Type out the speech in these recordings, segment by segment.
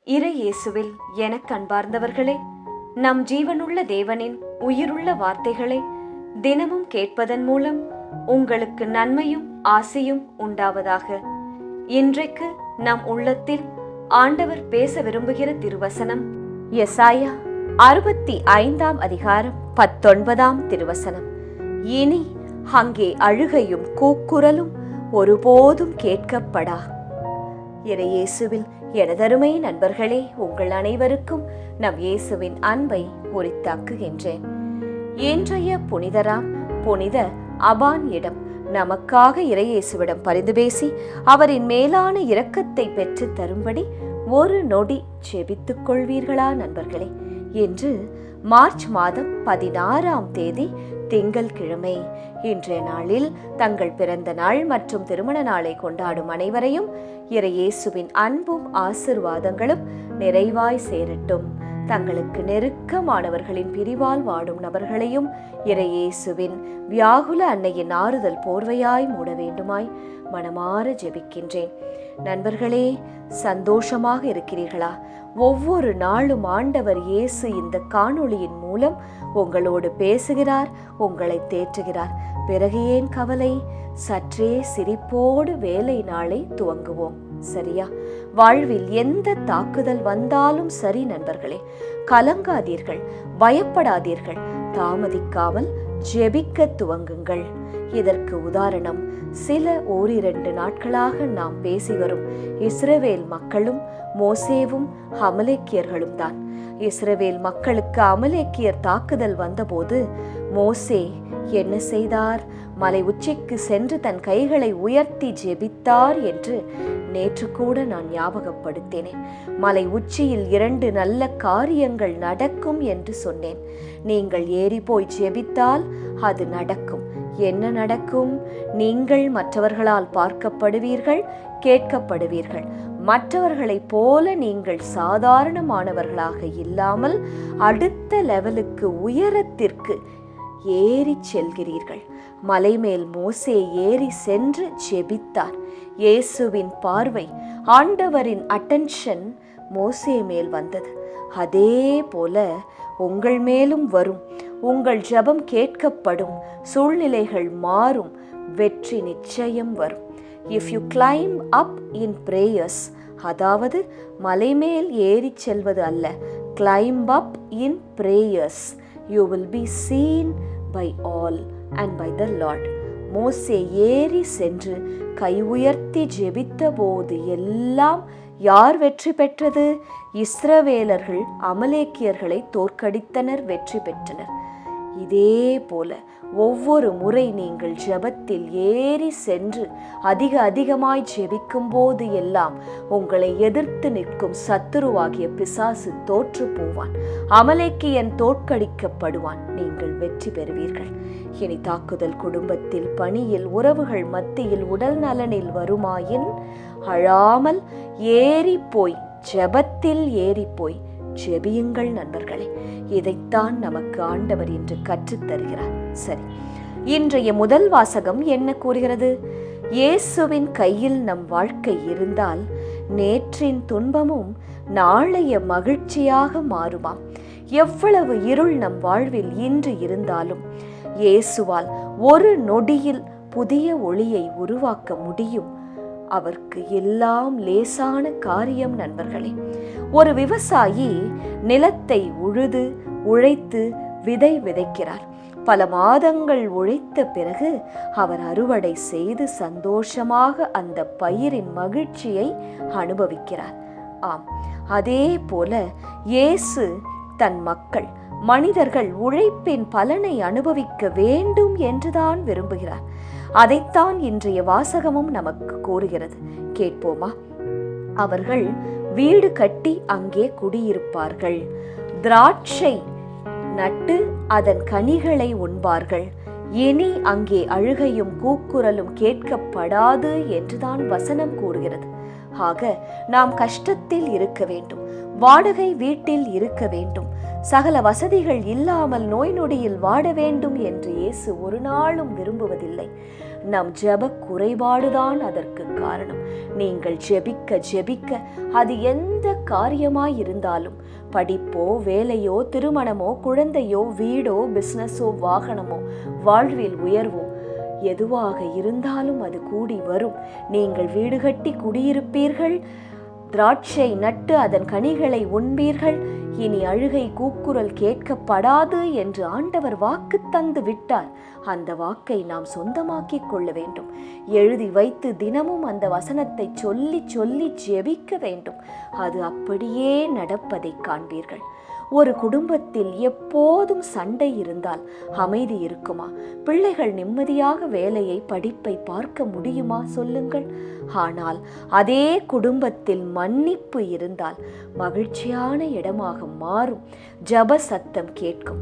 இறை இயேசுவில் எனக் அன்பார்ந்தவர்களே, நம் ஜீவனுள்ள தேவனின் உயிருள்ள வார்த்தைகளை தினமும் கேட்பதன் மூலம் உங்களுக்கு நன்மையும் ஆசையும் உண்டாவதாக. இன்றைக்கு நம் உள்ளத்தில் ஆண்டவர் பேச விரும்புகிற திருவசனம் எசாயா 65 அதிகாரம் 19 திருவசனம். இனி அங்கே அழுகையும் கூக்குரலும் ஒருபோதும் கேட்கப்படா. இறை இயேசுவில் எனதருமை நண்பர்களே, உங்கள் அனைவருக்கும் நம் இயேசுவின் அன்பை உரித்தாக்குகின்றேன். இன்றைய புனிதராம் புனித அபான் இடம் நமக்காக இறை இயேசுவிடம் பரிந்து பேசி அவரின் மேலான இரக்கத்தை பெற்று தரும்படி ஒரு நொடி ஜெபித்துக் கொள்வீர்களா நண்பர்களே? இன்று மார்ச் மாதம் 16 திங்கள்கிழமை. இன்றைய நாளில் தங்கள் பிறந்த நாள் மற்றும் திருமண நாளை கொண்டாடும் அனைவரையும் இறை இயேசுவின் அன்பும் ஆசிர்வாதங்களும் நிறைவாய் சேரட்டும். தங்களுக்கு நெருக்கமானவர்களின் பிரிவால் வாடும் நபர்களையும் இறை இயேசுவின் வியாகுல அன்னையின் ஆறுதல் போர்வையாய் மூட வேண்டுமாய் மனமாற ஜெபிக்கின்றேன். நண்பர்களே, சந்தோஷமாக இருக்கிறீர்களா? ஒவ்வொரு நாளும் ஆண்டவர் இயேசு இந்த காணொளியின் மூலம் உங்களோடு பேசுகிறார், உங்களை தேற்றுகிறார். பிறகு ஏன் கவலை? சற்றே சிரிப்போடு வேலை நாளை துவங்குவோம், சரியா? வாழ்வில் எந்த தாக்குதல் வந்தாலும் சரி நண்பர்களே, கலங்காதீர்கள், பயப்படாதீர்கள், தாமதிக்காமல் ஜெபிக்க துவங்குங்கள். இதற்கு உதாரணம் சில ஓரிரண்டு நாட்களாக நாம் பேசி வரும் இஸ்ரவேல் மக்களும் மோசேவும் அமலேக்கியர்களும் தான். இஸ்ரவேல் மக்களுக்கு அமலேக்கியர் தாக்குதல் வந்தபோது மோசே என்ன செய்தார்? மலை உச்சிக்கு சென்று தன் கைகளை உயர்த்தி ஜெபித்தார் என்று நேற்று கூட நான் ஞாபகப்படுத்தினேன். மலை உச்சியில் 2 நல்ல காரியங்கள் நடக்கும் என்று சொன்னேன். நீங்கள் ஏறி போய் ஜெபித்தால் அது நடக்கும். என்ன நடக்கும்? நீங்கள் மற்றவர்களால் பார்க்கப்படுவீர்கள், கேட்கப்படுவீர்கள். மற்றவர்களைப் போல நீங்கள் சாதாரணமானவர்களாக இல்லாமல் அடுத்த லெவலுக்கு, உயரத்திற்கு ஏறி செல்கிறீர்கள். மலைமேல் மோசே ஏறி சென்று ஜெபித்தார். இயேசுவின் பார்வை, ஆண்டவரின் அட்டென்ஷன் மோசே மேல் வந்தது. அதே போல உங்கள் மேலும் வரும். உங்கள் ஜெபம் கேட்கப்படும், சூழ்நிலைகள் மாறும், வெற்றி நிச்சயம் வரும். If you claim up in prayers, அதாவது மலைமேல் ஏறி செல்வது அல்ல, claim up in prayers, you will be seen by all and by the Lord. மோசே ஏறி சென்று கை உயர்த்தி ஜெபித்த போது எல்லாம் யார் வெற்றி பெற்றது? இஸ்ரவேலர்கள் அமலேக்கியர்களை தோற்கடித்தனர், வெற்றி பெற்றனர். இதே போல ஒவ்வொரு முறை நீங்கள் ஜெபத்தில் ஏறி சென்று அதிகமாய் ஜெபிக்கும் போது எல்லாம் உங்களை எதிர்த்து நிற்கும் சத்துருவாகிய பிசாசு தோற்று போவான், அமலேக்கியன் தோற்கடிக்கப்படுவான், நீங்கள் வெற்றி பெறுவீர்கள். இனி தாக்குதல் குடும்பத்தில், பணியில், உறவுகள் மத்தியில், உடல் நலனில் வருமாயின் அழாமல் ஏறி போய், ஜெபத்தில் ஏறி போய் ஜெபியுங்கள் நண்பர்களே. இதைத்தான் நமக்கு ஆண்டவர் இன்று கற்றுத் தருகிறார். சரி, இன்றைய முதல் வாசகம் என்ன கூறுகிறது? இயேசுவின் கையில் நம் வாழ்க்கை இருந்தால் நேற்றின் துன்பமும் நாளைய மகிழ்ச்சியாக மாறுமாம். எவ்வளவு இருள் நம் வாழ்வில் இன்று இருந்தாலும் இயேசுவால் ஒரு நொடியில் புதிய ஒளியை உருவாக்க முடியும். அவருக்கு எல்லாம் லேசான காரியம் நண்பர்களே. ஒரு விவசாயி நிலத்தை உழைத்து விதை விதைக்கிறார். பல மாதங்கள் உழைத்த பிறகு அவர் அறுவடை செய்து சந்தோஷமாக அந்த பயிரின் மகிழ்ச்சியை அனுபவிக்கிறார். ஆம், அதே போல இயேசு தன் மக்கள், மனிதர்கள் உழைப்பின் பலனை அனுபவிக்க வேண்டும் என்றுதான் விரும்புகிறார். அதைத்தான் இன்றைய வாசகமும் நமக்கு கூறுகிறது. கேட்போமா? அவர்கள் வீடு கட்டி அங்கே குடியிருப்பார்கள், திராட்சை நட்டு அதன் கனிகளை உண்பார்கள். இனி அங்கே அழுகையும் கூக்குரலும் கேட்கப்படாது என்றுதான் வசனம் கூறுகிறது. ஆக நாம் கஷ்டத்தில் இருக்க வேண்டும், வாடகை வீட்டில் இருக்க வேண்டும், சகல வசதிகள் இல்லாமல் நோய் நொடியில் வாட வேண்டும் என்று இயேசு ஒரு நாளும் விரும்புவதில்லை. நம் ஜெப குறைபாடுதான் அதற்கு காரணம். நீங்கள் ஜெபிக்க ஜெபிக்க அது எந்த காரியமாயிருந்தாலும், படிப்போ வேலையோ திருமணமோ குழந்தையோ வீடோ பிசினஸோ வாகனமோ வாழ்வில் உயர்வோ எதுவாக இருந்தாலும் அது கூடி வரும். நீங்கள் வீடு கட்டி குடியிருப்பீர்கள், திராட்சை நட்டு அதன் கனிகளை உண்பீர்கள், இனி அழுகை கூக்குரல் கேட்கப்படாது என்று ஆண்டவர் வாக்கு தந்து விட்டார். அந்த வாக்கை நாம் சொந்தமாக்கிக் கொள்ள வேண்டும். எழுதி வைத்து தினமும் அந்த வசனத்தை சொல்லி சொல்லி ஜெபிக்க வேண்டும். அது அப்படியே நடப்பதை காண்பீர்கள். ஒரு குடும்பத்தில் எப்போதும் சண்டை இருந்தால் அமைதி இருக்குமா? பிள்ளைகள் நிம்மதியாக வேலையை படிப்பை பார்க்க முடியுமா? சொல்லுங்கள். ஆனால் அதே குடும்பத்தில் மன்னிப்பு இருந்தால் மகிழ்ச்சியான இடமாக மாறும். ஜப சத்தம் கேட்கும்.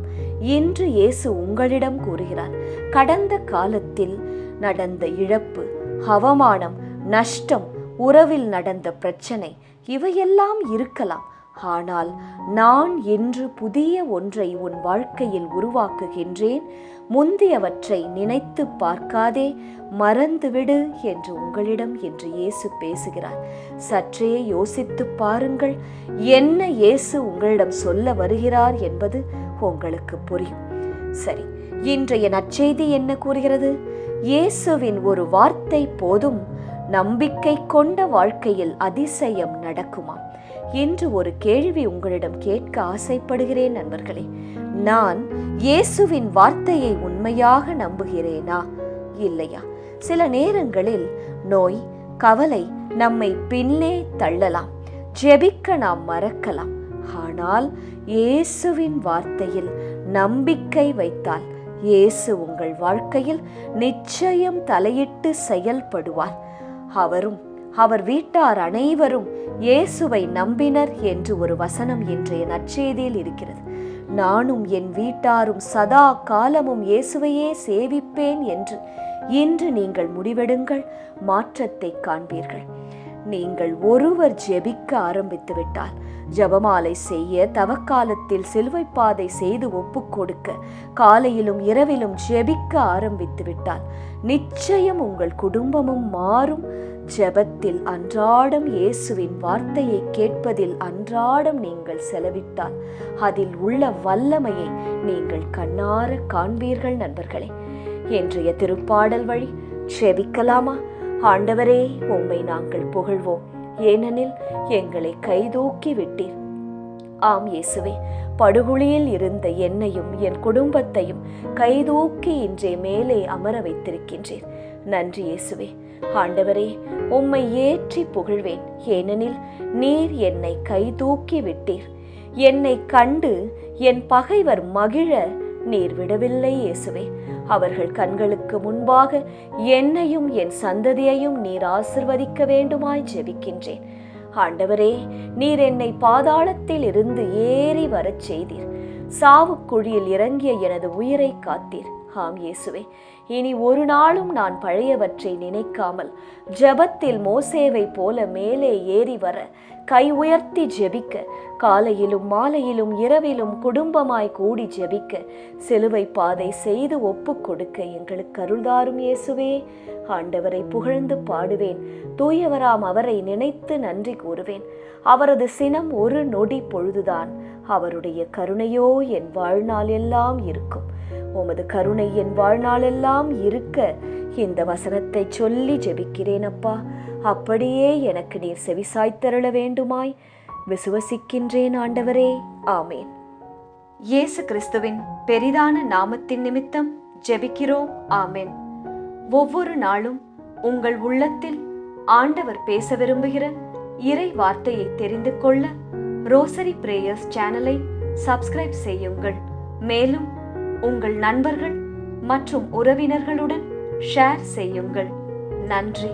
இன்று இயேசு உங்களிடம் கூறுகிறார், கடந்த காலத்தில் நடந்த இழப்பு, அவமானம், நஷ்டம், உறவில் நடந்த பிரச்சனை இவையெல்லாம் இருக்கலாம். ஆனால் நான் இன்று புதிய ஒன்றை உன் வாழ்க்கையில் உருவாக்குகின்றேன். முந்தியவற்றை நினைத்து பார்க்காதே, மறந்துவிடு என்று உங்களிடம் இன்று இயேசு பேசுகிறார். சற்றே யோசித்து பாருங்கள், என்ன இயேசு உங்களிடம் சொல்ல வருகிறார் என்பது உங்களுக்கு புரியும். சரி, இன்றைய நற்செய்தி என்ன கூறுகிறது? இயேசுவின் ஒரு வார்த்தை போதும் நம்பிக்கை கொண்ட வாழ்க்கையில் அதிசயம் நடக்குமா? இன்று ஒரு கேள்வி உங்களிடம் கேட்க ஆசைப்படுகிறேன் நண்பர்களே. நான் இயேசுவின் வார்த்தையை உண்மையாக நம்புகிறேனா இல்லையா? சில நேரங்களில் நோய், கவலை நம்மை பின்னே தள்ளலாம், ஜெபிக்க நாம் மறக்கலாம். ஆனால் இயேசுவின் வார்த்தையில் நம்பிக்கை வைத்தால் இயேசு உங்கள் வாழ்க்கையில் நிச்சயம் தலையிட்டு செயல்படுவார். அவரும் அவர் வீட்டார் அனைவரும் இயேசுவை நம்பினர் என்று ஒரு வசனம் இன்றைய நற்செய்தியில் இருக்கிறது. நானும் என் வீட்டாரும் சதா காலமும் இயேசுவையே சேவிப்பேன் என்று இன்று நீங்கள் முடிவெடுங்கள். மாற்றத்தை காண்பீர்கள். நீங்கள் ஒருவர் ஜெபிக்க ஆரம்பித்து விட்டால், ஜபமாலை செய்ய, தவக்காலத்தில் சிலுவை பாதை செய்து ஒப்புக் கொடுக்க, காலையிலும் இரவிலும் ஜெபிக்க ஆரம்பித்து விட்டால் நிச்சயம் உங்கள் குடும்பமும் மாறும். ஜெபத்தில் அன்றாடம் இயேசுவின் வார்த்தையை கேட்பதில் அன்றாடம் நீங்கள் செலவிட்டால் அதில் உள்ள வல்லமையை நீங்கள் கண்ணார காண்பீர்கள் நண்பர்களே. இன்றைய திருப்பாடல் வழி ஜெபிக்கலாமா? ஆண்டவரே, உம்மை நாங்கள் புகழ்வோம், ஏனெனில் எங்களை கைதூக்கி விட்டீர். ஆம் இயேசுவே, படுகுழியில் இருந்த என்னையும் என் குடும்பத்தையும் கைதூக்கி இன்றே மேலே அமர வைத்திருக்கின்றீர். நன்றி இயேசுவே. ஆண்டவரே, உம்மை ஏற்றி புகழ்வேன், ஏனெனில் நீர் என்னை கைதூக்கி விட்டீர். என்னை கண்டு என் பகைவர் மகிழ நீர் விடவில்லை இயேசுவே. அவர்கள் கண்களுக்கு முன்பாக என்னையும் என் சந்ததியையும் நீர் ஆசிர்வதிக்க வேண்டுமாய் ஜெபிக்கின்றேன். ஆண்டவரே, நீர் என்னை பாதாளத்தில் இருந்து ஏறி வரச் செய்தீர். சாவுக்குழியில் இறங்கிய எனது உயிரை காத்தீர். ஆம் இயேசுவே, இனி ஒரு நாளும் நான் பழையவற்றை நினைக்காமல் ஜெபத்தில் மோசேவை போல மேலே ஏறி வர, கை உயர்த்தி ஜெபிக்க, காலையிலும் மாலையிலும் இரவிலும் குடும்பமாய் கூடி ஜெபிக்க, சிலுவை பாதை செய்து ஒப்பு கொடுக்க எங்களுக்கு அருள்தாரும் இயேசுவே. ஆண்டவரை புகழ்ந்து பாடுவேன், தூயவராம் அவரை நினைத்து நன்றி கூறுவேன். அவரது சினம் ஒரு நொடி பொழுதுதான், அவருடைய கருணையோ என் வாழ்நாள் எல்லாம் இருக்கும். உமது கருணை என் வாழ்நாளெல்லாம் இருக்க இந்த வசனத்தை சொல்லி ஜெபிக்கிறேன் அப்பா. அப்படியே எனக்கு நீர் செவிசாய்த்தருள வேண்டுமாய் விசுவசிக்கின்றேன் ஆண்டவரே. ஆமேன். இயேசு கிறிஸ்துவின் பெரிதான நாமத்தின் நிமித்தம் ஜெபிக்கிறோம். ஆமேன். ஒவ்வொரு நாளும் உங்கள் உள்ளத்தில் ஆண்டவர் பேச விரும்புகிற இறை வார்த்தையை தெரிந்து கொள்ள ரோசரி பிரேயர்ஸ் சேனலை சப்ஸ்கிரைப் செய்யுங்கள். மேலும் உங்கள் நண்பர்கள் மற்றும் உறவினர்களுடன் ஷேர் செய்யுங்கள். நன்றி.